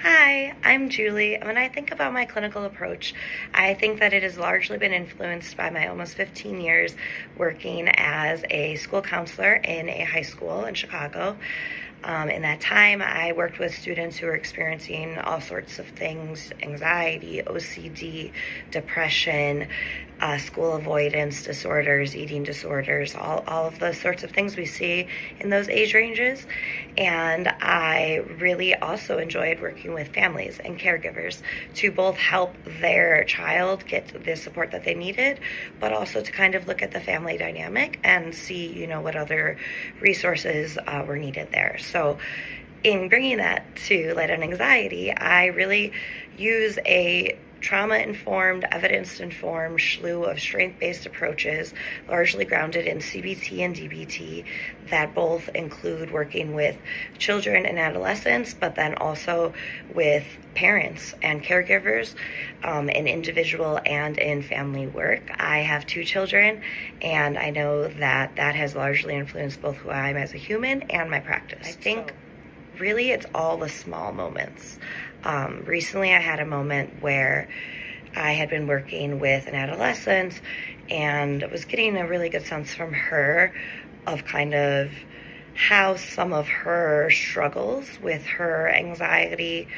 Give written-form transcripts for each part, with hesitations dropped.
Hi, I'm Julie. When I think about my clinical approach, I think that it has largely been influenced by my almost 15 years working as a school counselor in a high school in Chicago. In that time, I worked with students who were experiencing all sorts of things: anxiety, OCD, depression, school avoidance disorders, eating disorders, all of the sorts of things we see in those age ranges. And I really also enjoyed working with families and caregivers to both help their child get the support that they needed, but also to kind of look at the family dynamic and see, what other resources were needed there. So in bringing that to light on anxiety, I really use a trauma-informed, evidence-informed slew of strength-based approaches, largely grounded in CBT and DBT, that both include working with children and adolescents, but then also with parents and caregivers in individual and in family work. I have 2 children, and I know that has largely influenced both who I am as a human and my practice. I think really it's all the small moments. Recently I had a moment where I had been working with an adolescent and was getting a really good sense from her of kind of how some of her struggles with her anxiety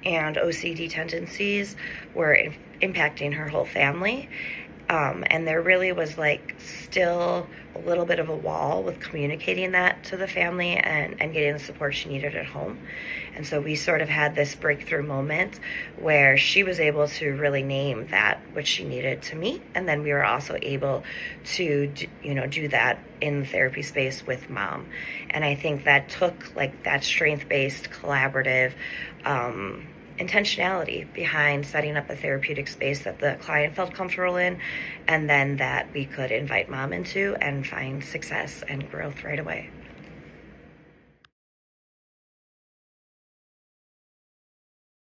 and OCD tendencies were impacting her whole family. And there really was still a little bit of a wall with communicating that to the family and getting the support she needed at home. And so we sort of had this breakthrough moment where she was able to really name that which she needed to meet. And then we were also able to, do that in the therapy space with mom. And I think that took that strength-based collaborative, intentionality behind setting up a therapeutic space that the client felt comfortable in, and then that we could invite mom into and find success and growth right away.